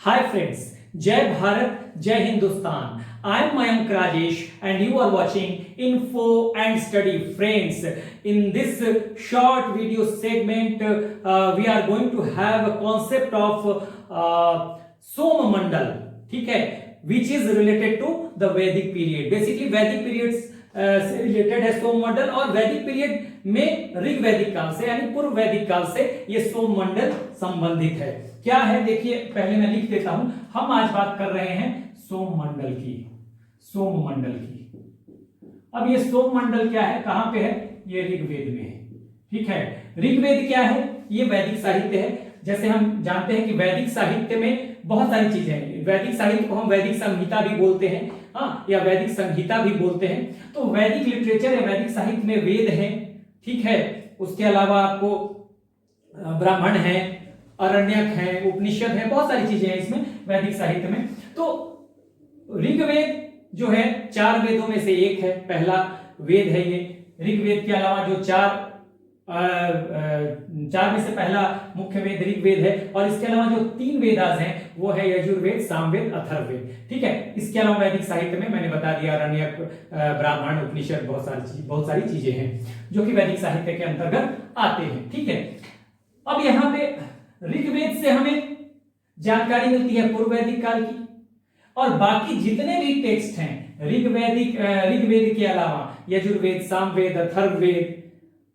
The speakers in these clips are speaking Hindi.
Hi friends, Jai Bharat, Jai Hindustan. I am Mayank Rajesh and you are watching Info and Study. Friends, in this short video segment, we are going to have a concept of Soma Mandal, ठीक है, which is related to the Vedic period. Basically, Vedic periods से रिलेटेड है सोम मंडल और वैदिक पीरियड में ऋग वैदिक काल से यानी पूर्व वैदिक काल से ये सोम मंडल संबंधित है। क्या है देखिए, पहले मैं लिख देता हूं। हम आज बात कर रहे हैं सोम मंडल की, सोम मंडल की। अब ये सोम मंडल क्या है, कहां पे है? ये ऋग्वेद में है, ठीक है। ऋग्वेद क्या है? ये वैदिक साहित्य है। जैसे हम जानते हैं कि वैदिक साहित्य में बहुत सारी चीजें हैं। वैदिक साहित्य को हम वैदिक संहिता भी बोलते हैं, हाँ, या वैदिक संहिता भी बोलते हैं। तो वैदिक लिटरेचर या वैदिक साहित्य में वेद है, ठीक है। उसके अलावा आपको ब्राह्मण है, अरण्यक है, उपनिषद है, बहुत सारी चीजें हैं इसमें वैदिक साहित्य में। तो ऋग्वेद जो है चार वेदों में से एक है, पहला वेद है ये। ऋग्वेद के अलावा जो चार में से पहला मुख्य वेद ऋग्वेद है, और इसके अलावा जो तीन वेदास हैं वो है यजुर्वेद, सामवेद, अथर्ववेद, ठीक है। इसके अलावा वैदिक साहित्य में मैंने बता दिया अरण्यक, ब्राह्मण, उपनिषद, बहुत सारी चीजें हैं जो कि वैदिक साहित्य के अंतर्गत आते हैं, ठीक है। अब यहाँ पे ऋग्वेद से हमें जानकारी मिलती है पूर्व वैदिक काल की, और बाकी जितने भी टेक्स्ट हैं ऋग्वेद के अलावा यजुर्वेद, सामवेद, अथर्ववेद,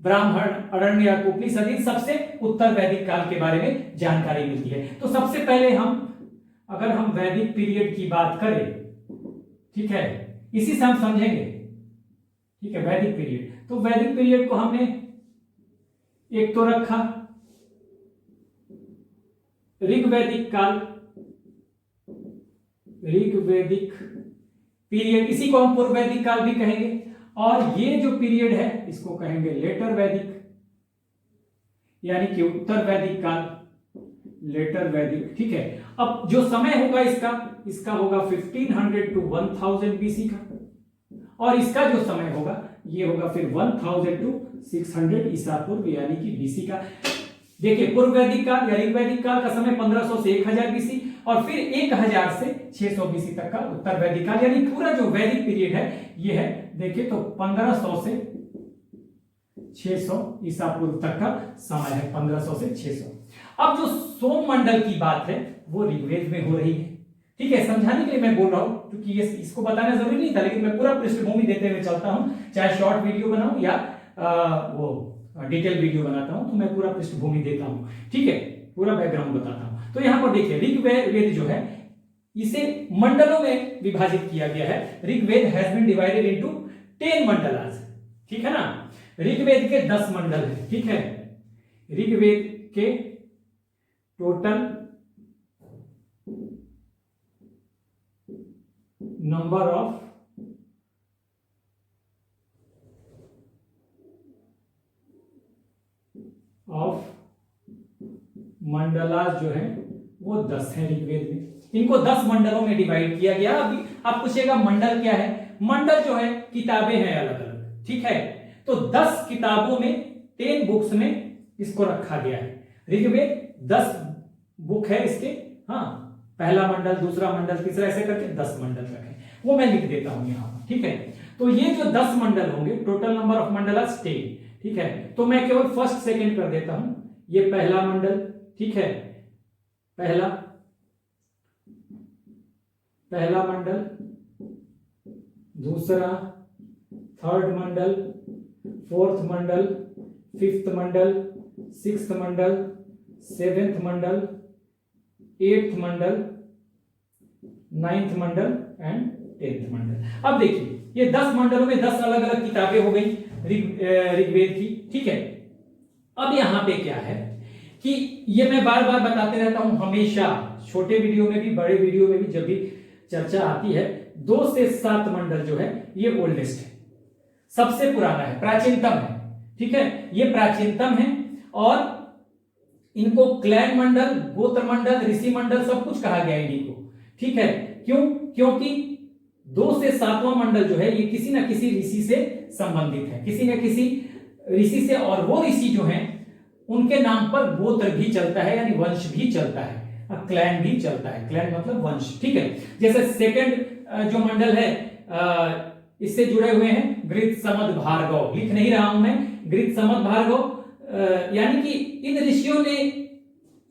ब्राह्मण, अरण्यक, उपनिषद, इन सबसे उत्तर वैदिक काल के बारे में जानकारी मिलती है। तो सबसे पहले अगर हम वैदिक पीरियड की बात करें, ठीक है, इसी से हम समझेंगे, ठीक है, वैदिक पीरियड। तो वैदिक पीरियड को हमने एक तो रखा ऋग्वैदिक काल, ऋग्वैदिक पीरियड, इसी को हम पूर्व वैदिक काल भी कहेंगे। और ये जो पीरियड है इसको कहेंगे लेटर वैदिक, यानी कि उत्तर वैदिक काल, लेटर वैदिक, ठीक है। अब जो समय होगा इसका होगा 1500 to 1000 बीसी का, और इसका जो समय होगा ये होगा फिर 1000 to 600 ईसा पूर्व यानी कि बीसी का। देखिए, पूर्व वैदिक काल या ऋग्वैदिक काल का समय 1500 से 1000 बीसी, और फिर 1000 से 600 बीसी तक का उत्तर वैदिक काल, यानी पूरा जो वैदिक पीरियड है ये है, देखिए तो 1500 से 600 ईसा पूर्व तक का समय है, 1500 से 600। अब जो सोम मंडल की बात है वो ऋग्वेद में हो रही है, ठीक है। समझाने के लिए मैं बोल रहा हूं, क्योंकि ये इसको बताना जरूरी नहीं था, लेकिन मैं पूरा पृष्ठभूमि देते हुए चलता हूं, चाहे शॉर्ट वीडियो बनाऊं या वो डिटेल वीडियो बनाता हूं, तो मैं पूरा पृष्ठभूमि देता हूं, ठीक है, पूरा बैकग्राउंड बताता हूं। तो यहां पर देखिए, ऋग्वेद जो है इसे मंडलों में विभाजित किया गया है। Rigveda has been divided into 10 mandalas, ठीक है ना। ऋग्वेद के 10 मंडल हैं, ठीक है। ऋग्वेद के टोटल नंबर ऑफ मंडलास जो है वो 10 है ऋग्वेद में। इनको 10 मंडलों में डिवाइड किया गया। अभी आप पूछेगा मंडल क्या है? मंडल जो है किताबें हैं अलग अलग, ठीक है। तो 10 किताबों में 10 बुक्स में इसको रखा गया है। ऋग्वेद 10 बुक है इसके, हाँ, पहला मंडल, दूसरा मंडल, तीसरा, ऐसे करके 10 मंडल रखे, वो मैं लिख देता हूं यहां पर, ठीक है। तो ये जो 10 मंडल होंगे, टोटल नंबर ऑफ मंडलास 10, ठीक है। तो मैं केवल फर्स्ट सेकेंड कर देता हूं। ये पहला मंडल, ठीक है, पहला मंडल, दूसरा, third Mandal, fourth Mandal, fifth Mandal, sixth Mandal, seventh Mandal, eighth Mandal, ninth Mandal and 10th मंडल। अब देखिए, ये 10 मंडलों में 10 अलग अलग किताबें हो गई ऋग्वेद की, ठीक है। अब यहां पे क्या है कि ये मैं बार बार बताते रहता हूं, हमेशा छोटे वीडियो में भी, बड़े वीडियो में भी, जब भी चर्चा आती है, 2 से 7 मंडल जो है ये ओल्डेस्ट है, सबसे पुराना है, प्राचीनतम है, ठीक है। ये प्राचीनतम है, और इनको क्लैन मंडल, गोत्र मंडल, ऋषि मंडल सब कुछ कहा गया है इन्हीं को, ठीक है। क्यों? क्योंकि 2 से 7वां मंडल जो है ये किसी ना किसी ऋषि से संबंधित है, किसी न किसी ऋषि से, और वो ऋषि जो हैं उनके नाम पर गोत्र भी चलता है, यानी वंश भी चलता है। क्लैन भी चलता है। क्लैन मतलब वंश, ठीक है। जैसे सेकंड जो मंडल है इससे जुड़े हुए हैं गृत समद भार्गव, लिख नहीं रहा हूं मैं, गृत समद भार्गव, यानी कि इन ऋषियों ने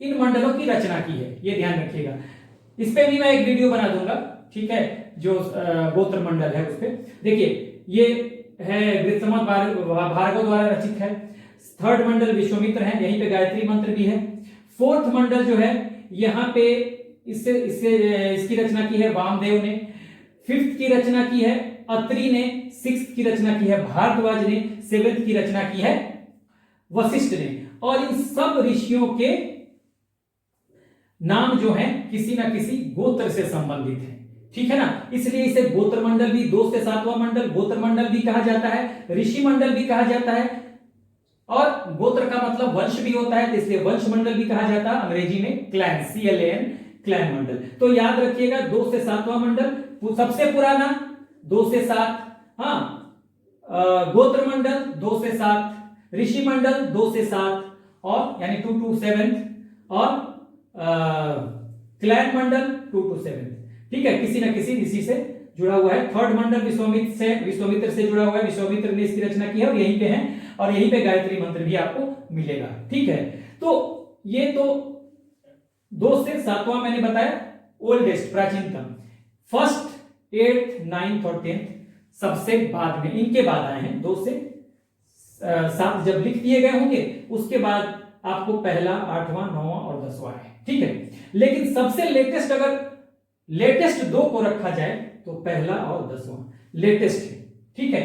इन मंडलों की रचना की है, ये ध्यान रखिएगा। इस पे भी मैं एक वीडियो बना दूंगा, ठीक है, जो गोत्र मंडल है उस पे। देखिए ये है गृत समद भार्गव द्वारा रचित है। थर्ड मंडल विश्वामित्र है, यहीं पे गायत्री मंत्र भी है। फोर्थ मंडल जो है यहाँ पे इसकी रचना की है वामदेव ने। फिफ्थ की रचना की है अत्रि ने। सिक्स्थ की रचना की है भारद्वाज ने। सेवेंथ की रचना की है वशिष्ठ ने। और इन सब ऋषियों के नाम जो हैं किसी ना किसी गोत्र से संबंधित है, ठीक है ना। इसलिए इसे गोत्र मंडल भी, 2 से 7वां मंडल गोत्र मंडल भी कहा जाता है, ऋषि मंडल भी कहा जाता है, और गोत्र का मतलब वंश भी होता है, तो इसलिए वंश मंडल भी कहा जाता है, अंग्रेजी में क्लैन, CLAN, क्लैन मंडल। तो याद रखिएगा 2 से 7वां मंडल सबसे पुराना 2 से 7, गोत्र मंडल 2 से 7, ऋषि मंडल 2 से 7, और यानी 2 to 7, और क्लैन मंडल 2 to 7, ठीक है, किसी ना किसी ऋषि से जुड़ा हुआ है। थर्ड मंडल विश्वामित्र से जुड़ा हुआ है, विश्वामित्र ने इसकी रचना की है और यहीं पे है, और यहीं पे गायत्री मंत्र भी आपको मिलेगा, ठीक है। तो ये तो 2 से 7वां मैंने बताया ओल्डेस्ट, प्राचीनतम। फर्स्ट, 8th, 9th और 10th सबसे बाद में, इनके बाद आए हैं। 2 से 7 जब लिख दिए गए होंगे उसके बाद आपको पहला, 8वां, 9वां और 10वां है, ठीक है। लेकिन सबसे लेटेस्ट, अगर लेटेस्ट 2 को रखा जाए तो पहला और 10वां लेटेस्ट है, ठीक है।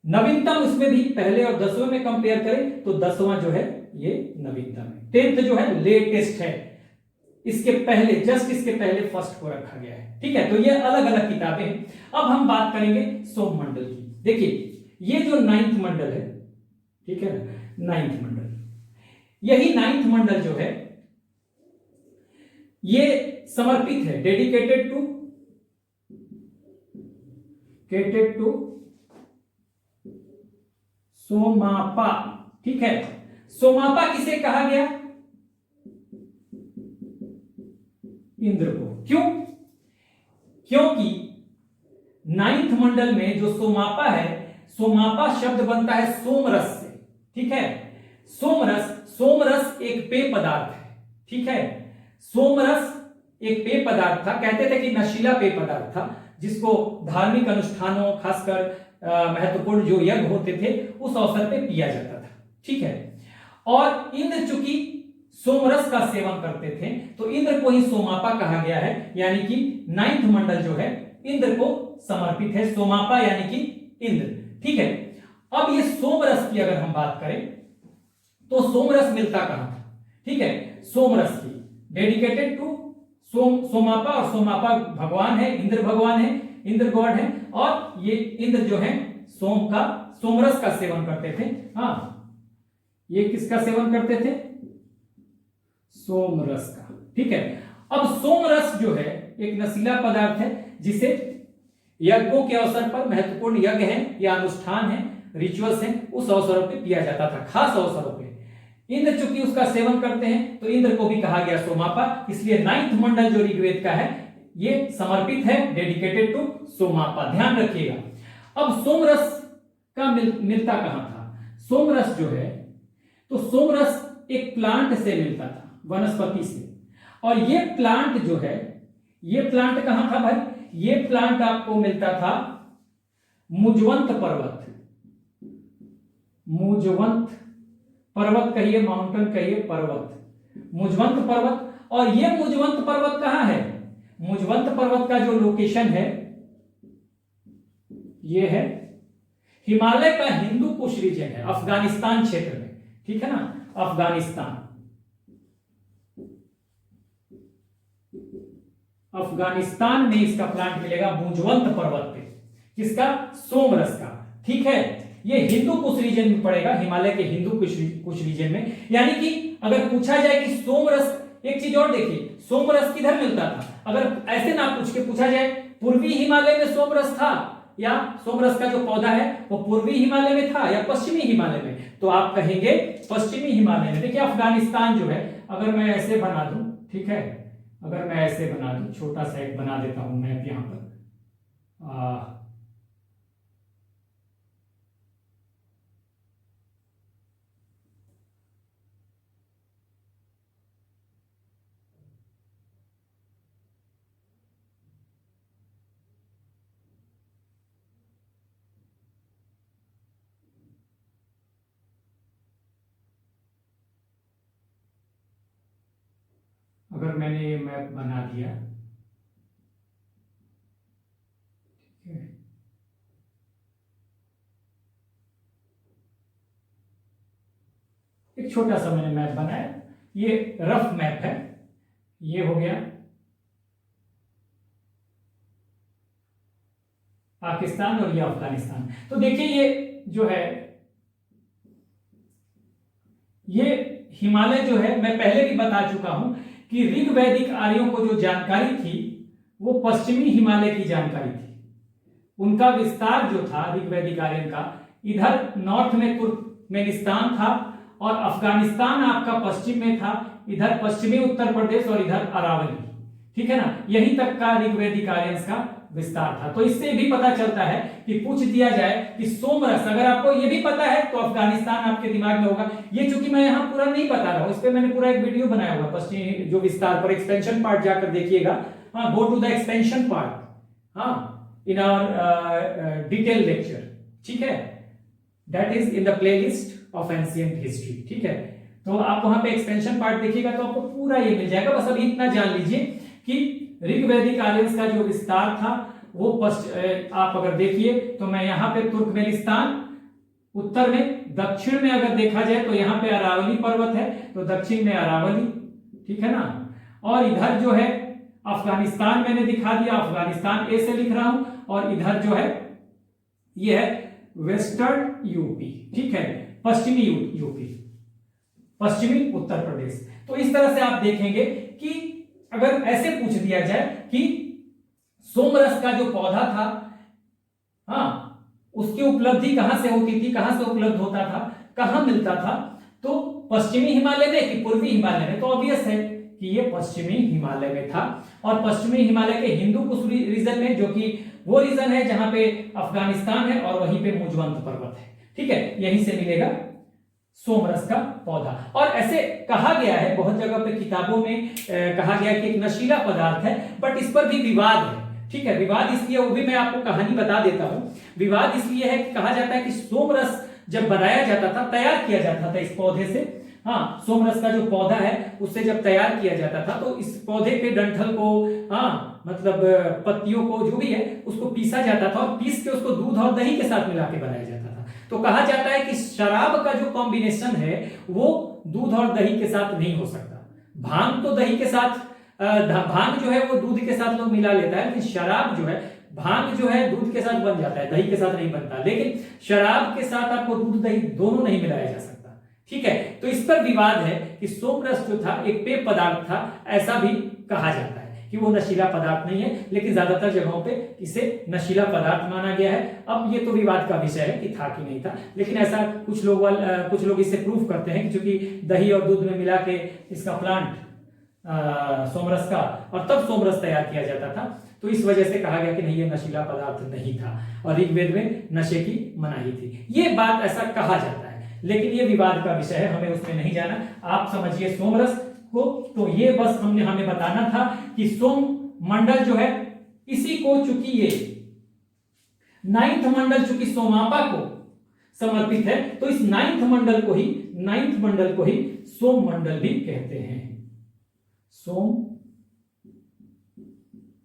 नवीनतम उसमें भी पहले और 10वें में कंपेयर करें तो 10वां जो है ये नवीनतम है। 10th जो है लेटेस्ट है, इसके पहले, जस्ट इसके पहले फर्स्ट को रखा गया है, ठीक है। तो ये अलग अलग किताबें हैं। अब हम बात करेंगे सोम मंडल की। देखिए ये जो 9th मंडल है, ठीक है ना, 9th मंडल, यही 9th मंडल जो है ये समर्पित है, डेडिकेटेड टू सोमापा, ठीक है। सोमापा किसे कहा गया? इंद्र को। क्यों? क्योंकि 9th मंडल में जो सोमापा है, सोमापा शब्द बनता है सोमरस से, ठीक है। सोमरस एक पेय पदार्थ है, ठीक है। सोमरस एक पेय पदार्थ था, कहते थे कि नशीला पेय पदार्थ था, जिसको धार्मिक अनुष्ठानों, खासकर महत्वपूर्ण जो यज्ञ होते थे उस अवसर पे पिया जाता था, ठीक है। और इंद्र चूंकि सोमरस का सेवन करते थे तो इंद्र को ही सोमापा कहा गया है, यानी कि 9th मंडल जो है इंद्र को समर्पित है, सोमापा यानी कि इंद्र, ठीक है। अब ये सोमरस की अगर हम बात करें तो सोमरस मिलता कहां था, ठीक है। सोमरस की डेडिकेटेड टू सोमापा, और सोमापा भगवान है, इंद्र भगवान है, इंद्र गॉड है, और ये इंद्र जो है सोमरस का सेवन करते थे। हाँ, ये किसका सेवन करते थे? सोमरस का, ठीक है। अब सोमरस जो है एक नशीला पदार्थ है, जिसे यज्ञों के अवसर पर, महत्वपूर्ण यज्ञ है या अनुष्ठान है, रिचुअल्स हैं, उस अवसरों पे पिया जाता था, खास अवसरों पे। इंद्र चूंकि उसका सेवन करते हैं तो इंद्र को भी कहा गया सोमापा, इसलिए 9th मंडल जो ऋग्वेद का है ये समर्पित है, डेडिकेटेड टू सोमापा, ध्यान रखिएगा। अब सोमरस का मिलता कहां था? सोमरस जो है, तो सोमरस एक प्लांट से मिलता था, वनस्पति से, और ये प्लांट जो है, ये प्लांट कहां था भाई? ये प्लांट आपको मिलता था मुजवंत पर्वत, मुजवंत पर्वत कहिए, माउंटेन कहिए, पर्वत, मुजवंत पर्वत। और ये मुजवंत पर्वत कहां है? मुजवंत पर्वत का जो लोकेशन है ये है हिमालय का हिंदू कुश रीजन है, अफगानिस्तान क्षेत्र में, ठीक है ना, अफगानिस्तान में इसका प्लांट मिलेगा मुजवंत पर्वत पे, किसका? सोमरस का, ठीक है। ये हिंदू कुश रीजन में पड़ेगा, हिमालय के हिंदू कुश रीजन में। यानी कि अगर पूछा जाए कि सोमरस, एक चीज और देखिए, सोमरस किधर मिलता था? अगर ऐसे ना पूछ के पूछा जाए पूर्वी हिमालय में सोमरस था, या सोमरस का जो पौधा है वो पूर्वी हिमालय में था या पश्चिमी हिमालय में, तो आप कहेंगे पश्चिमी हिमालय में। देखिए अफगानिस्तान जो है, अगर मैं ऐसे बना दूं, ठीक है। अगर मैं ऐसे बना दूं, छोटा सा एक बना देता हूं मैप यहां पर। अगर मैंने ये मैप बना दिया, ठीक है, एक छोटा सा मैंने मैप बनाया, ये रफ मैप है, ये हो गया पाकिस्तान और ये अफगानिस्तान। तो देखिए ये जो है, ये हिमालय जो है, मैं पहले भी बता चुका हूं कि ऋग वैदिक आर्यों को जो जानकारी थी वो पश्चिमी हिमालय की जानकारी थी। उनका विस्तार जो था ऋग वैदिक आर्यन का, इधर नॉर्थ में तुर्कमेनिस्तान था और अफगानिस्तान आपका पश्चिम में था, इधर पश्चिमी उत्तर प्रदेश और इधर अरावली, ठीक है ना, यहीं तक का ऋग वैदिक आर्यंस का विस्तार था। तो इससे भी पता चलता है कि पूछ दिया जाए कि सोमरस, अगर आपको ये भी पता है तो अफगानिस्तान आपके दिमाग में होगा। ये चूंकि मैं यहाँ पूरा नहीं बता रहा हूँ, इस पर मैंने पूरा एक वीडियो बनाया हुआ पश्चिमी जो विस्तार पर, एक्सपेंशन पार्ट जाकर देखिएगा। हाँ, go to the expansion part, हाँ, इन आवर डिटेल लेक्चर, ठीक है, that is in the playlist of ancient history, ठीक है। तो आप वहां पे एक्सपेंशन पार्ट देखिएगा तो आपको पूरा ये मिल जाएगा। बस अभी इतना जान लीजिए कि ऋग वैदिक आर्यंस का जो विस्तार था वो आप अगर देखिए तो मैं यहाँ पे तुर्कमेनिस्तान उत्तर में, दक्षिण में अगर देखा जाए तो यहाँ पे अरावली पर्वत है, तो दक्षिण में अरावली, ठीक है ना, और इधर जो है अफगानिस्तान मैंने दिखा दिया, अफगानिस्तान ए से लिख रहा हूं, और इधर जो है ये है वेस्टर्न यूपी, ठीक है, पश्चिमी यूपी, पश्चिमी उत्तर प्रदेश। तो इस तरह से आप देखेंगे कि अगर ऐसे पूछ दिया जाए कि सोमरस का जो पौधा था, हाँ, उसकी उपलब्धि कहां से होती थी, कहां से उपलब्ध होता था, कहां मिलता था, तो पश्चिमी हिमालय में कि पूर्वी हिमालय में, तो ऑब्वियस है कि ये पश्चिमी हिमालय में था। और पश्चिमी हिमालय के हिंदू कुश रीजन में, जो कि वो रीजन है जहां पे अफगानिस्तान है और वहीं पे मुजवंत पर्वत है, ठीक है, यहीं से मिलेगा सोमरस का पौधा। और ऐसे कहा गया है, बहुत जगह पे किताबों में कहा गया कि एक नशीला पदार्थ है, बट इस पर भी विवाद है, ठीक है। विवाद इसलिए, वो भी मैं आपको कहानी बता देता हूं। विवाद इसलिए है कि कहा जाता है कि सोमरस जब बनाया जाता था, तैयार किया जाता था इस पौधे से, हाँ, सोमरस का जो पौधा है उससे जब तैयार किया जाता था तो इस पौधे के डंठल को, हाँ, मतलब पत्तियों को, जो भी है उसको पीसा जाता था और पीस के उसको दूध और दही के साथ मिला के बनाया जाता था। तो कहा जाता है कि शराब का जो कॉम्बिनेशन है वो दूध और दही के साथ नहीं हो सकता। भांग तो दही के साथ, भांग जो है वो दूध के साथ लोग मिला लेता है, लेकिन शराब जो है, भांग जो है दूध के साथ बन जाता है, दही के साथ नहीं बनता, लेकिन शराब के साथ आपको दूध दही दोनों नहीं मिलाया जा सकता, ठीक है। तो इस पर विवाद है कि सोमरस जो था एक पेय पदार्थ था, ऐसा भी कहा जाता है कि वो नशीला पदार्थ नहीं है, लेकिन ज्यादातर जगहों पे इसे नशीला पदार्थ माना गया है। अब ये तो विवाद का विषय है कि था कि नहीं था, लेकिन ऐसा कुछ लोग इसे प्रूव करते हैं कि चूंकि दही और दूध में मिला के इसका प्लांट सोमरस का, और तब सोमरस तैयार किया जाता था, तो इस वजह से कहा गया कि नहीं, ये नशीला पदार्थ नहीं था और ऋग्वेद में नशे की मनाही थी। ये बात ऐसा कहा जाता है, लेकिन ये विवाद का विषय है, हमें उसमें नहीं जाना। आप समझिए सोमरस को, तो ये बस हमें बताना था कि सोम मंडल जो है, इसी को चूंकि ये 9th मंडल चूंकि सोमापा को समर्पित है, तो इस 9th मंडल को ही सोम मंडल भी कहते हैं, सोम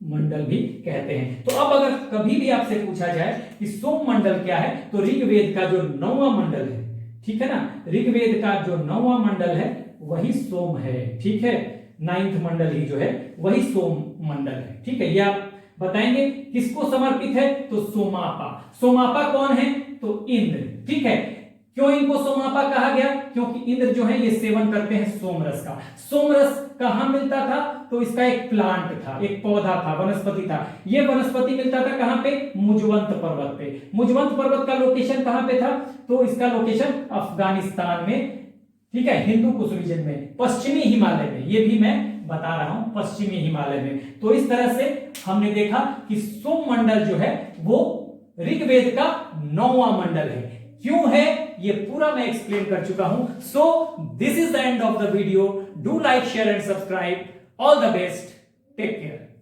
मंडल भी कहते हैं। तो अब अगर कभी भी आपसे पूछा जाए कि सोम मंडल क्या है, तो ऋग्वेद का जो 9वां मंडल है, ठीक है ना, ऋग्वेद का जो 9वां मंडल है वही सोम है, ठीक है, 9th मंडल ही जो है वही सोम मंडल है, ठीक है। ये आप बताएंगे किसको समर्पित है, तो सोमापा। सोमापा कौन है, तो इंद्र, ठीक है। क्यों इनको सोमापा कहा गया, क्योंकि इंद्र जो है ये सेवन करते हैं सोमरस का। सोमरस कहां मिलता था, तो इसका एक प्लांट था, एक पौधा था, वनस्पति था। ये वनस्पति मिलता था कहां पे, मुजवंत पर्वत पे। मुजवंत पर्वत का लोकेशन कहां पे था, तो इसका लोकेशन अफगानिस्तान में, ठीक है, हिंदू कुश रीजन में, पश्चिमी हिमालय में। ये भी मैं बता रहा हूं पश्चिमी हिमालय में। तो इस तरह से हमने देखा कि सोममंडल जो है वो ऋग्वेद का 9वां मंडल है। क्यों है ये पूरा मैं एक्सप्लेन कर चुका हूं। So this is the end of the video. Do like, share and subscribe. All the best, take care.